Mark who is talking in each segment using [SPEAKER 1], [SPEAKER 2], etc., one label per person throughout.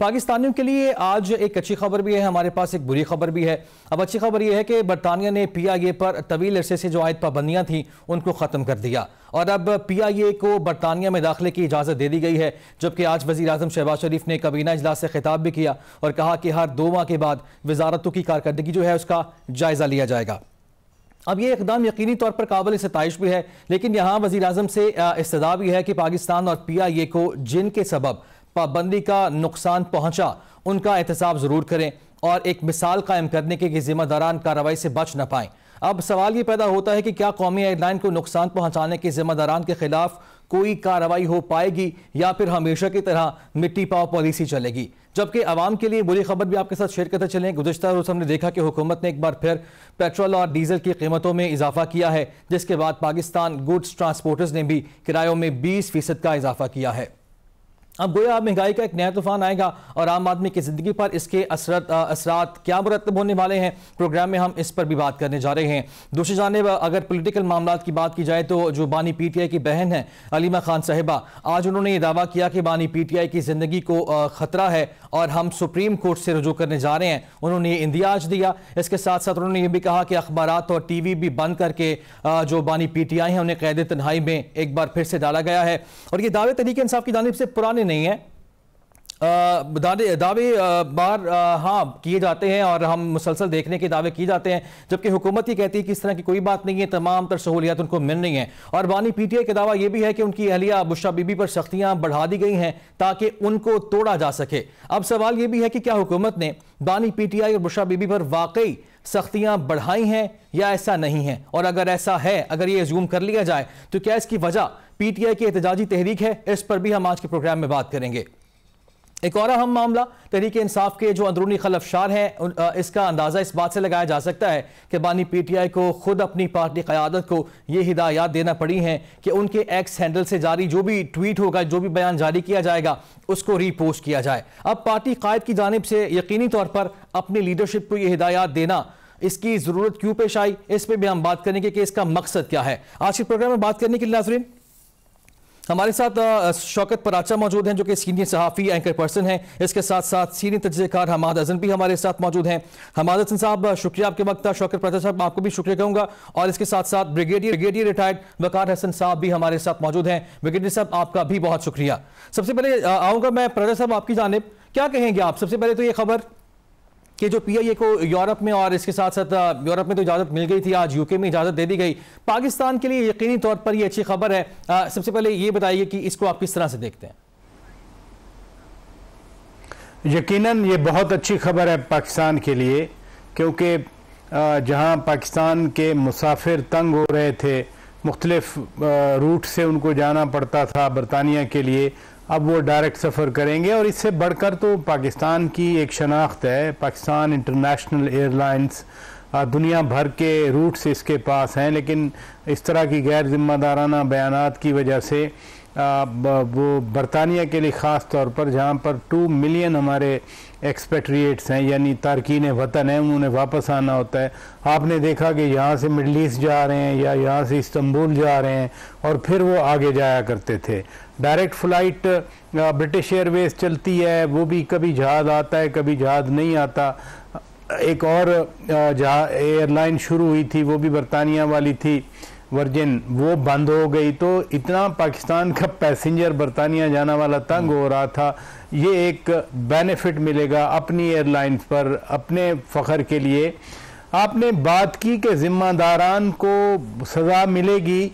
[SPEAKER 1] पाकिस्तानियों के लिए आज एक अच्छी खबर भी है, हमारे पास एक बुरी खबर भी है। अब अच्छी खबर यह है कि बरतानिया ने PIA पर तवील अरसे से जो आयद पाबंदियां थी उनको ख़त्म कर दिया और अब PIA को बरतानिया में दाखिले की इजाज़त दे दी गई है। जबकि आज वज़ीर आज़म शहबाज शरीफ ने काबीना इजलास से खिताब भी किया और कहा कि हर 2 माह के बाद वजारतों की कारकर्दगी जो है उसका जायज़ा लिया जाएगा। अब ये इकदाम यकीनी तौर पर काबिल सताइश भी है, लेकिन यहाँ वज़ीर आज़म से इस्तदा भी है कि पाकिस्तान और PIA को जिनके सबब पाबंदी का नुकसान पहुंचा उनका एहतसाब ज़रूर करें और एक मिसाल कायम करने के जिम्मेदारान कार्रवाई से बच न पाएं। अब सवाल ये पैदा होता है कि क्या कौमी एयरलाइन को नुकसान पहुंचाने के जिम्मेदारान के खिलाफ कोई कार्रवाई हो पाएगी या फिर हमेशा की तरह मिट्टी पाव पॉलिसी चलेगी। जबकि आवाम के लिए बुरी खबर भी आपके साथ शेयर करते चलें। गुज़िश्ता रोज़ हमने देखा कि हुकूमत ने एक बार फिर पेट्रोल और डीजल की कीमतों में इजाफा किया है, जिसके बाद पाकिस्तान गुड्स ट्रांसपोर्टर्स ने भी किरायों में 20% का इजाफा किया है। अब गोया महंगाई का एक नया तूफान आएगा और आम आदमी की जिंदगी पर इसके असरात क्या मुरतब होने वाले हैं, प्रोग्राम में हम इस पर भी बात करने जा रहे हैं। दूसरी जानिब अगर पॉलिटिकल मामलात की बात की जाए तो जो बानी PTI की बहन है अलीमा खान साहिबा, आज उन्होंने ये दावा किया कि बानी PTI की जिंदगी को खतरा है और हम सुप्रीम कोर्ट से रुजू करने जा रहे हैं। उन्होंने ये इंदियाज दिया। इसके साथ साथ उन्होंने ये भी कहा कि अखबारात और TV भी बंद करके जो बानी PTI हैं उन्हें कैद तन्हाई में एक बार फिर से डाला गया है। और ये दावे तहरीक इंसाफ की जानिब से पुराने नहीं है, दावे बार हाँ किए जाते हैं और हम मुसलसल देखने के दावे किए जाते हैं, जबकि हुकूमत ये कहती है कि इस तरह की कोई बात नहीं है, तमाम तर सहूलियात उनको मिल रही हैं। और बानी PTI का दावा यह भी है कि उनकी अहलिया बुशरा बीबी पर सख्तियां बढ़ा दी गई हैं ताकि उनको तोड़ा जा सके। अब सवाल यह भी है कि क्या हुकूमत ने बानी PTI और बुशरा बीबी पर वाकई सख्तियां बढ़ाई हैं या ऐसा नहीं है, और अगर ऐसा है, अगर ये अज्यूम कर लिया जाए तो क्या इसकी वजह PTI की एहतजाजी तहरीक है? इस पर भी हम आज के प्रोग्राम में बात करेंगे। एक और अहम मामला तहरीक इंसाफ के जो अंदरूनी खलफशार हैं, इसका अंदाजा इस बात से लगाया जा सकता है कि बानी PTI को खुद अपनी पार्टी क़यादत को ये हिदायत देना पड़ी हैं कि उनके एक्स हैंडल से जारी जो भी ट्वीट होगा, जो भी बयान जारी किया जाएगा, उसको रीपोस्ट किया जाए। अब पार्टी कायद की जानिब से यकीनी तौर पर अपनी लीडरशिप को ये हिदायत देना, इसकी ज़रूरत क्यों पेश आई, इस पर भी हम बात करेंगे कि इसका मकसद क्या है। आज के प्रोग्राम में बात करने के लिए नाज़रीन हमारे साथ शौकत पराचा मौजूद हैं जो कि सीनियर सहाफ़ी एंकर पर्सन हैं। इसके साथ साथ सीनियर तजज़ियाकार हमाद हसन भी हमारे साथ मौजूद हैं। हमाद हसन साहब शुक्रिया आपके वक्त। शौकत पराचा साहब आपको भी शुक्रिया कहूँगा। और इसके साथ साथ ब्रिगेडियर रिटायर्ड वकार हसन साहब भी हमारे साथ मौजूद हैं। ब्रिगेडियर साहब आपका भी बहुत शुक्रिया। सबसे पहले आऊँगा मैं पराचा साहब आपकी जानिब, क्या कहेंगे आप? सबसे पहले तो ये खबर कि जो PIA को यूरोप में और इसके साथ साथ यूरोप में तो इजाज़त मिल गई थी, आज UK में इजाज़त दे दी गई, पाकिस्तान के लिए यकीनी तौर पर ये अच्छी खबर है। सबसे पहले ये बताइए कि इसको आप किस तरह से देखते हैं?
[SPEAKER 2] यकीनन ये बहुत अच्छी खबर है पाकिस्तान के लिए, क्योंकि जहां पाकिस्तान के मुसाफिर तंग हो रहे थे, मुख्तलिफ रूट से उनको जाना पड़ता था बरतानिया के लिए, अब वो डायरेक्ट सफ़र करेंगे। और इससे बढ़कर तो पाकिस्तान की एक शनाख्त है, पाकिस्तान इंटरनेशनल एयरलाइंस, दुनिया भर के रूट्स इसके पास हैं, लेकिन इस तरह की गैर जिम्मेदाराना बयानात की वजह से वो बरतानिया के लिए ख़ास तौर पर, जहाँ पर 2 मिलियन हमारे एक्सपेट्रिएट्स हैं यानी तारकीन वतन हैं, उन्होंने वापस आना होता है। आपने देखा कि यहाँ से मिडल ईस्ट जा रहे हैं या यहाँ से इस्तांबुल जा रहे हैं और फिर वो आगे जाया करते थे। डायरेक्ट फ़्लाइट ब्रिटिश एयरवेज चलती है, वो भी कभी जहाज़ आता है कभी जहाज़ नहीं आता। एक और जहाँ एयरलाइन शुरू हुई थी वो भी बरतानिया वाली थी, वर्जिन, वो बंद हो गई। तो इतना पाकिस्तान का पैसेंजर बरतानिया जाना वाला तंग हो रहा था। ये एक बेनिफिट मिलेगा अपनी एयरलाइंस पर, अपने फ़ख्र के लिए। आपने बात की कि ज़िम्मेदारान को सज़ा मिलेगी।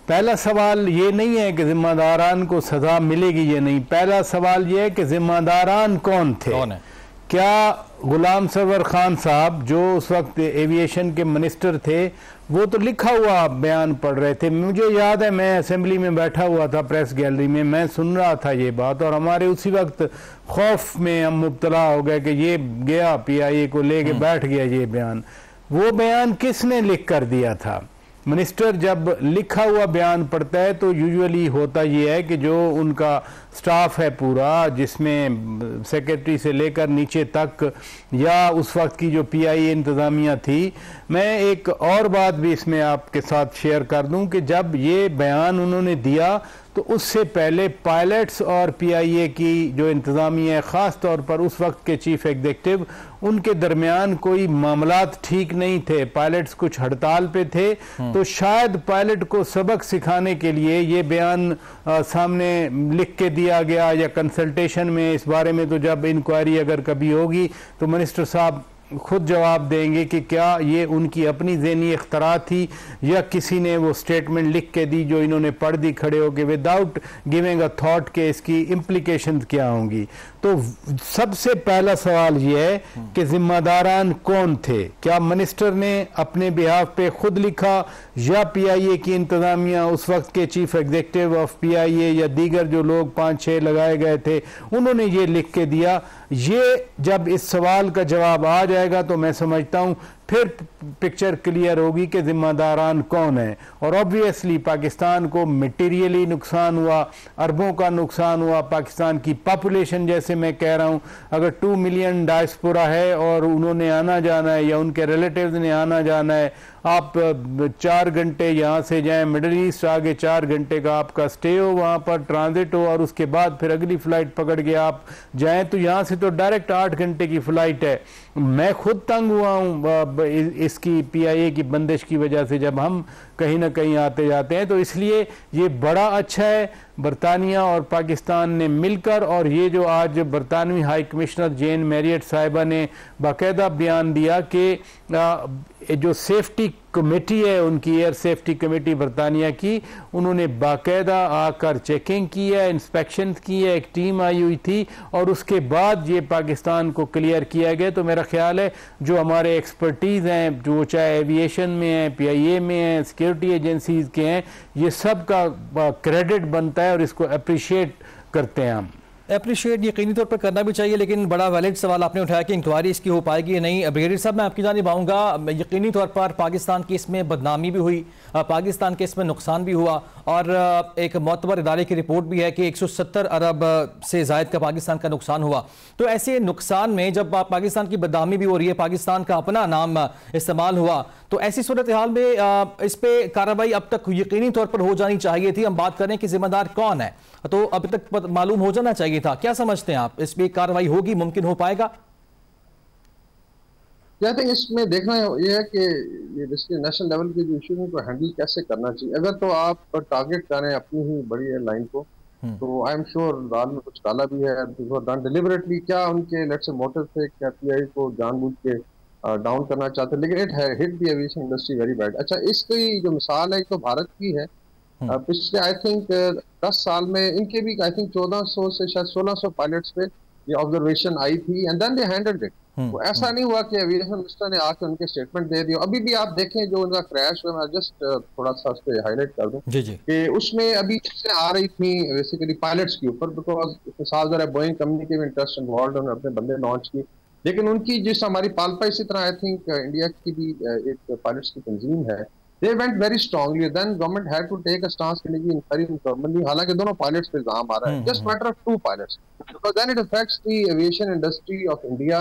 [SPEAKER 2] पहला सवाल ये नहीं है कि ज़िम्मेदारान को सज़ा मिलेगी, ये नहीं। पहला सवाल ये है कि ज़िम्मेदारान कौन थे? कौन है? क्या गुलाम सरवर खान साहब जो उस वक्त एविएशन के मिनिस्टर थे, वो तो लिखा हुआ बयान पढ़ रहे थे। मुझे याद है मैं असेंबली में बैठा हुआ था, प्रेस गैलरी में, मैं सुन रहा था ये बात, और हमारे उसी वक्त खौफ में हम मुब्तला हो गए कि ये गया PIA को लेके बैठ गया ये बयान। वो बयान किसने लिख कर दिया था? मिनिस्टर जब लिखा हुआ बयान पढ़ता है तो यूजुअली होता ये है कि जो उनका स्टाफ है पूरा, जिसमें सेक्रेटरी से लेकर नीचे तक, या उस वक्त की जो PIA इंतज़ामिया थी। मैं एक और बात भी इसमें आपके साथ शेयर कर दूं कि जब ये बयान उन्होंने दिया तो उससे पहले पायलट्स और पीआईए की जो इंतज़ामिया है, ख़ास तौर पर उस वक्त के चीफ एग्जीक्यूटिव, उनके दरमियान कोई मामलात ठीक नहीं थे। पायलट्स कुछ हड़ताल पे थे, तो शायद पायलट को सबक सिखाने के लिए ये बयान सामने लिख के दिया गया, या कंसल्टेशन में इस बारे में तो जब इंक्वायरी अगर कभी होगी तो मिनिस्टर साहब खुद जवाब देंगे कि क्या ये उनकी अपनी ज़हनी इख्तरा थी या किसी ने वो स्टेटमेंट लिख के दी जो इन्होंने पढ़ दी खड़े होके विदाउट गिविंग अ थॉट के इसकी इम्प्लीकेशंस क्या होंगी। तो सबसे पहला सवाल ये है कि जिम्मेदारान कौन थे? क्या मिनिस्टर ने अपने बिहाफ पे खुद लिखा, या पीआईए की इंतज़ामिया, उस वक्त के चीफ एग्जीक्यूटिव ऑफ पीआईए या दीगर जो लोग 5-6 लगाए गए थे, उन्होंने ये लिख के दिया? ये जब इस सवाल का जवाब आ जाएगा तो मैं समझता हूं फिर पिक्चर क्लियर होगी कि जिम्मेदारान कौन है। और ऑब्वियसली पाकिस्तान को मटेरियली नुकसान हुआ, अरबों का नुकसान हुआ। पाकिस्तान की पॉपुलेशन, जैसे मैं कह रहा हूं, अगर 2 मिलियन डायस्पोरा है और उन्होंने आना जाना है या उनके रिलेटिव्स ने आना जाना है, आप 4 घंटे यहाँ से जाएं मिडल ईस्ट, आगे 4 घंटे का आपका स्टे हो, वहाँ पर ट्रांजिट हो और उसके बाद फिर अगली फ़्लाइट पकड़ के आप जाएं, तो यहाँ से तो डायरेक्ट 8 घंटे की फ़्लाइट है। मैं खुद तंग हुआ हूँ इसकी पीआईए की बंदिश की वजह से, जब हम कहीं ना कहीं आते जाते हैं। तो इसलिए ये बड़ा अच्छा है बरतानिया और पाकिस्तान ने मिलकर, और ये जो आज बरतानवी हाई कमिश्नर जेन मैरियट साहिबा ने बाकायदा बयान दिया कि जो सेफ्टी कमेटी है उनकी, एयर सेफ्टी कमेटी बरतानिया की, उन्होंने बाकायदा आकर चेकिंग की है, इंस्पेक्शन की है, एक टीम आई हुई थी और उसके बाद ये पाकिस्तान को क्लियर किया गया। तो मेरा ख्याल है जो हमारे एक्सपर्टीज़ हैं, जो चाहे एविएशन में हैं, पीआईए में हैं, सिक्योरिटी एजेंसीज के हैं, ये सब का क्रेडिट बनता है और इसको अप्रिशिएट करते हैं हम।
[SPEAKER 1] अप्रिशिएट यकीनी तौर पर करना भी चाहिए, लेकिन बड़ा वैलिड सवाल आपने उठाया कि इंक्वायरी इसकी हो पाएगी या नहीं। ब्रिगेडियर साहब, मैं आपकी जानिब आऊँगा। यकीनी तौर पर पाकिस्तान की इसमें बदनामी भी हुई, पाकिस्तान के इसमें नुकसान भी हुआ, और एक मोतबर इदारे की रिपोर्ट भी है कि 170 अरब से ज़ायद का पाकिस्तान का नुकसान हुआ। तो ऐसे नुकसान में जब पाकिस्तान की बदनामी भी हो रही है, पाकिस्तान का अपना नाम इस्तेमाल हुआ, तो ऐसी सूरत हाल में इस पर कार्रवाई अब तक यकीनी तौर पर हो जानी चाहिए थी। हम बात करें कि जिम्मेदार कौन है, तो अभी तक मालूम हो जाना चाहिए था। क्या समझते हैं आप, इस पर कार्रवाई होगी, मुमकिन हो पाएगा?
[SPEAKER 3] आई थिंक इसमें देखना ये है कि ये नेशनल लेवल के जो इशू को हैंडल कैसे करना चाहिए। अगर तो आप टारगेट करें अपनी ही बड़ी एयरलाइन को, तो आई एम श्योर दाल में कुछ काला भी है। डन डिलिबरेटली, क्या उनके लेट्स से मोटिव थे, क्या पीआई को जानबूझ के डाउन करना चाहते, लेकिन it hit the aviation industry very bad. अच्छा, इसकी जो मिसाल है तो भारत की है। पिछले आई थिंक 10 साल में इनके भी आई थिंक 1400 से शायद 1600 पायलट्स पे ये ऑब्जर्वेशन आई थी, and then they handled it. तो ऐसा नहीं हुआ कि एविएशन मिनिस्टर ने आके उनके स्टेटमेंट दे दिया। अभी भी आप देखें जो उनका क्रैश हुआ, मैं जस्ट थोड़ा सा उस पर हाईलाइट कर दूं कि उसमें अभी चीजें आ रही थी बेसिकली पायलट्स के ऊपर, बिकॉज साल दर बोइंग कंपनी के भी इंटरेस्ट इन्वॉल्व, उन्होंने अपने बंदे लॉन्च की, लेकिन उनकी जिस हमारी पालपा, इसी तरह आई थिंक इंडिया की भी एक पायलट्स की तंजीम है, they went very strongly. Then government had to take a stance के लिए इंक्वायरी नॉर्मली, हालांकि दोनों पायलट्स पे इल्जाम आ रहा है, just matter of 2 pilots, because then it affects the aviation industry of India.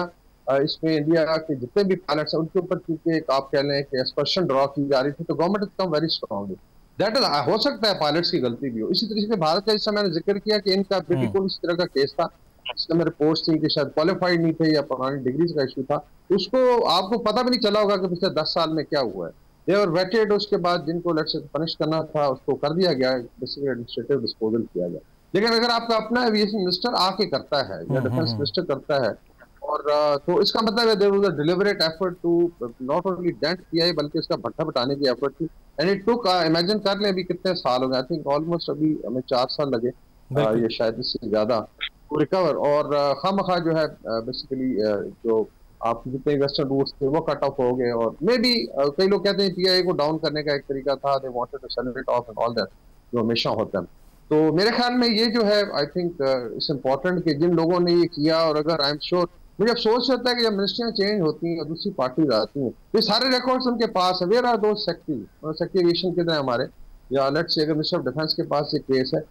[SPEAKER 3] इसमें इंडिया के जितने भी पायलट्स हैं उनके ऊपर क्योंकि एक आप कह लें कि एक्सपर्शन ड्रॉ की जा रही थी, तो government is come very strongly. That is, हो सकता है पायलट्स की गलती भी हो। इसी तरीके से भारत का, जैसा मैंने जिक्र किया कि इनका बिल्कुल इस तरह का केस था, इसमें रिपोर्ट्स थी कि शायद क्वालिफाइड नहीं थे या पुरानी डिग्रीज का इशू था, उसको आपको पता भी नहीं चला होगा कि पिछले 10 साल में क्या हुआ है। दे वर वेटेड, उसके बाद जिनको लेट्स से पनिश करना था उसको कर दिया गया, बेसिकली एडमिनिस्ट्रेटिव डिस्पोजल किया गया। लेकिन अगर आपका अपना एविएशन मिनिस्टर आके करता है या डिफेंस मिनिस्टर करता है, और तो इसका मतलब है there was a deliberate effort to not only dent PI बल्कि इसका भट्टा बटाने की एफर्ट थी, एंड इट टुक, इमेजिन कर लें अभी कितने साल हो गए, आई थिंक ऑलमोस्ट अभी हमें 4 साल लगे, ये शायद इससे ज्यादा रिकवर, और खामखा जो है बेसिकली जो आप जितने वेस्टर्न रूट्स थे वो कट ऑफ हो गए। और मे बी कई लोग कहते हैं पीआई को डाउन करने का एक तरीका था, they wanted to sell it off and all that, जो हमेशा होता है। तो मेरे ख्याल में ये जो है आई थिंक इट्स इम्पोर्टेंट कि जिन लोगों ने ये किया, और अगर आई एम श्योर, मुझे अफसोस होता है कि जब मिनिस्ट्रियां चेंज होती हैं और दूसरी पार्टीज आती हैं, ये सारे रिकॉर्ड्स उनके पास है। Where are those secretary aviation के तरह हमारे, या लेट्स से अगर मिनिस्टर ऑफ डिफेंस के पास ये केस है,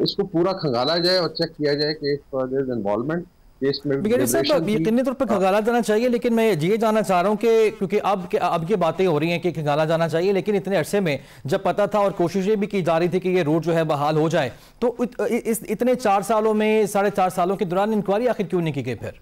[SPEAKER 3] इसको पूरा खंगाला जाए और चेक किया जाए कि if there is involvement, case में
[SPEAKER 1] यकीनी तौर पर खंगाला जाना चाहिए, लेकिन मैं ये जानना चाह रहा हूँ कि क्योंकि अब ये बातें हो रही हैं कि खंगाला जाना चाहिए, लेकिन इतने अरसे में जब पता था और कोशिशें भी की जा रही थी कि ये रोड जो है बहाल हो जाए, तो इतने 4 सालों में 4.5 सालों के दौरान इंक्वायरी आखिर क्यों नहीं की गई? फिर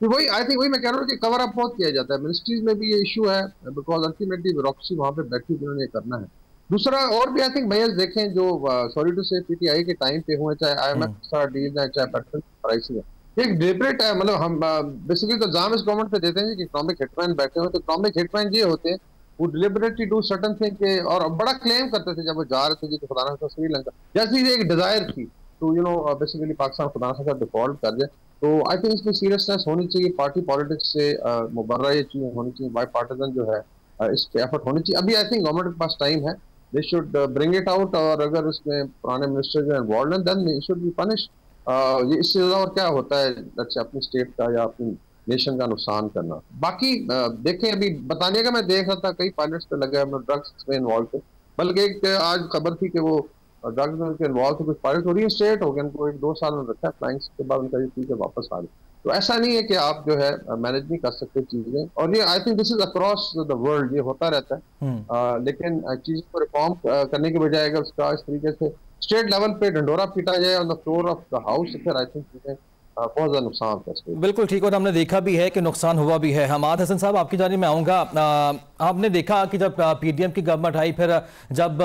[SPEAKER 3] वही आई थिंक वही मैं कह रहा हूँ कि कवर अप बहुत किया जाता है, मिनिस्ट्रीज में भी ये इशू है, बिकॉज अल्टीमेटली ब्यूरोक्रेसी वहाँ पे बैठी जिन्होंने ये करना है। दूसरा और भी आई थिंक मेयर्स देखें जो सॉरी टू से पीटीआई के टाइम पे हुए, चाहे IMF का डील है, चाहे पेट्रोल प्राइस है, एक डिलिबरेट है। मतलब हम बेसिकली तो इल्जाम इस गवर्नमेंट पे देते हैं कि इकोनॉमिक हिटमैन बैठे हुए, तो इकोनॉमिक हिटमैन ये होते हैं वो डिलिबरेटली डू सर्टन थिंग के, और बड़ा क्लेम करते थे जब वो जा रहे थे जी, तो खुदा ना श्रीलंका जैसी एक डिजायर थी तो बेसिकली पाकिस्तान खुदा ना डिफॉल्ट कर जाए। तो आई थिंक इसमें सीरियसनेस होनी चाहिए, पार्टी पॉलिटिक्स से मुबर्रा ये चीजें होनी चाहिए, बाई पार्टिजन जो है इस पे एफर्ट होनी चाहिए। अभी आई थिंक गवर्नमेंट के पास टाइम है, they should bring it out, और अगर इसमें पुराने मिनिस्टर जो इन्वॉल्व हैं then they should be punish. ये इससे ज्यादा और क्या होता है अच्छा अपनी स्टेट का या अपनी नेशन का नुकसान करना। बाकी देखें, अभी बताने का मैं देख रहा था कई पायलट्स पे लगे ड्रग्स में इन्वॉल्व थे, बल्कि एक आज खबर थी कि वो ड्रग्स में इन्वॉल्व थे, कुछ पायलट हो रही स्टेट हो गए, उनको 1-2 साल में रखा है फ्लाइंग के बाद उनका ये चीजें वापस आ गई। तो ऐसा नहीं है कि आप जो है मैनेज नहीं कर सकते चीजें, और ये I think this is across the world, ये होता रहता है। लेकिन चीजों को रिफॉर्म करने के बजाय अगर उसका इस तरीके से स्टेट लेवल पे ढंडोरा पीटा जाए on the floor of the house, फिर आई थिंक चीजें बहुत ज्यादा नुकसान होता है।
[SPEAKER 1] बिल्कुल ठीक, और हमने देखा भी है कि नुकसान हुआ भी है। हमाद हसन साहब, आपकी जानिब में आऊँगा। आपने देखा कि जब PDM की गवर्नमेंट आई, फिर जब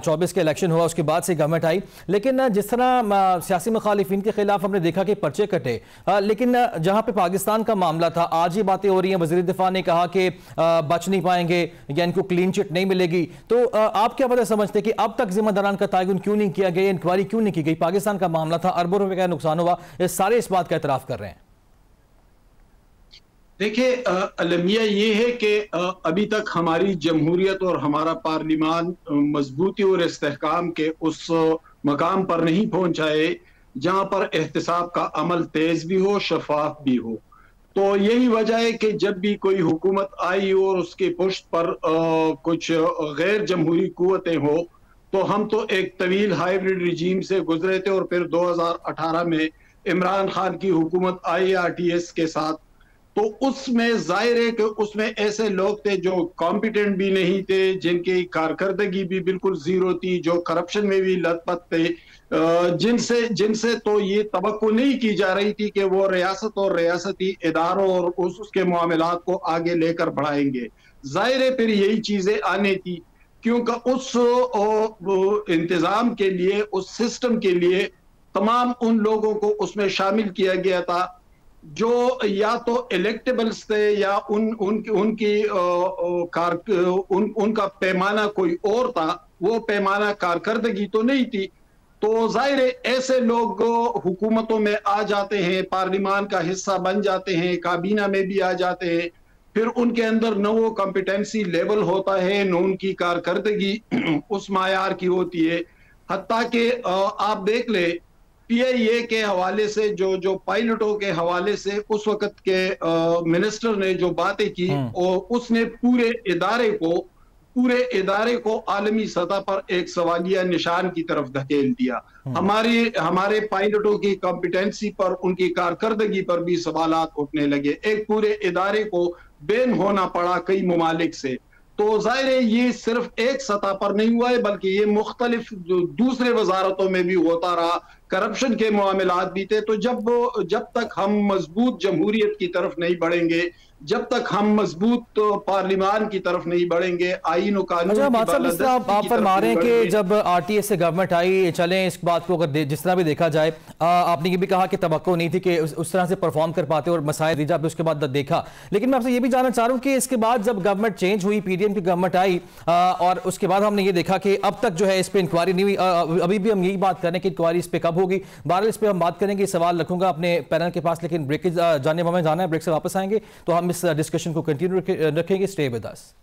[SPEAKER 1] 24 के इलेक्शन हुआ उसके बाद से गवर्नमेंट आई, लेकिन जिस तरह सियासी मुखालिफिन के खिलाफ हमने देखा कि पर्चे कटे, लेकिन जहाँ पे पाकिस्तान का मामला था, आज ये बातें हो रही हैं, वज़ीर दिफा ने कहा कि बच नहीं पाएंगे या इनको क्लीन चिट नहीं मिलेगी। तो आप क्या वजह समझते कि अब तक जिम्मेदारान का तयन क्यों नहीं किया गया, इंक्वायरी क्यों नहीं की गई? पाकिस्तान का मामला था, अरबों रुपए का नुकसान हुआ, ये सारे इस बात का एतराफ़ कर रहे हैं।
[SPEAKER 4] देखिए, अलमिया ये है कि अभी तक हमारी जमहूरियत और हमारा पार्लिमान मजबूती और इस्तेहकाम के उस मकाम पर नहीं पहुंचाए जहां पर एहतसाब का अमल तेज भी हो, शफाफ भी हो। तो यही वजह है कि जब भी कोई हुकूमत आई और उसके पुष्ट पर कुछ गैर जमहूरी कुव्वतें हो, तो हम तो एक तवील हाइब्रिड रिजीम से गुजरे थे, और फिर 2018 में इमरान खान की हुकूमत आई RTS के साथ। तो उसमें जाहिर है कि उसमें ऐसे लोग थे जो कॉम्पिटेंट भी नहीं थे, जिनकी कारकर्दगी भी बिल्कुल जीरो थी, जो करप्शन में भी लथपथ थे, जिनसे तो ये तवक्को नहीं की जा रही थी कि वो रियासत और रियासती इदारों और उसके मामलात को आगे लेकर बढ़ाएंगे। जाहिर है फिर यही चीजें आने थी, क्योंकि उस इंतजाम के लिए, उस सिस्टम के लिए तमाम उन लोगों को उसमें शामिल किया गया था जो या तो इलेक्टेबल्स थे या उनका पैमाना कोई और था, वो पैमाना कारकर्दगी तो नहीं थी। तो जाहिर है ऐसे लोग हुकूमतों में आ जाते हैं, पार्लिमान का हिस्सा बन जाते हैं, काबीना में भी आ जाते हैं, फिर उनके अंदर न वो कॉम्पिटेंसी लेवल होता है, न उनकी कारकर्दगी उस मायार की होती है। हत्ता कि आप देख ले PIA के हवाले से, जो पायलटों के हवाले से उस वक्त के मिनिस्टर ने जो बातें की, और उसने पूरे इदारे को आलमी सतह पर एक सवालिया निशान की तरफ धकेल दिया। हमारे पायलटों की कॉम्पिटेंसी पर, उनकी कारकर्दगी पर भी सवालात उठने लगे। एक पूरे इदारे को बैन होना पड़ा कई ममालिक से। तो जाहिर है ये सिर्फ एक सतह पर नहीं हुआ है, बल्कि ये मुख्तलिफ दूसरे वजारतों में भी होता रहा, करप्शन के मामलात भी थे। तो जब तक हम मजबूत जमहूरियत की तरफ नहीं बढ़ेंगे, जब तक हम मजबूत पार्लिमान की तरफ नहीं बढ़ेंगे, आईन और कानून की
[SPEAKER 1] आप फरमा रहे हैं कि जब RTS से गवर्नमेंट आई, चलें इस बात को अगर जिस तरह भी देखा जाए, आपने ये भी कहा कि तवक्को नहीं थी कि उस तरह से परफॉर्म कर पाते और मसाइल दी जाए, उसके बाद देखा। लेकिन मैं आपसे ये भी जानना चाह रहा हूँ कि इसके बाद जब गवर्नमेंट चेंज हुई, PDM की गवर्नमेंट आई, और उसके बाद हमने ये देखा कि अब तक जो है इस पर इंक्वायरी नहीं हुई। अभी भी हम यही बात करें कि इंक्वायरी इस पर कब होगी। बहरहाल इस पर हम बात करेंगे, सवाल रखूंगा अपने पैनल के पास, लेकिन ब्रेक जाने हमें जाना है, ब्रेक से वापस आएंगे तो हम इस डिस्कशन को कंटिन्यू रखेंगे। Stay with us.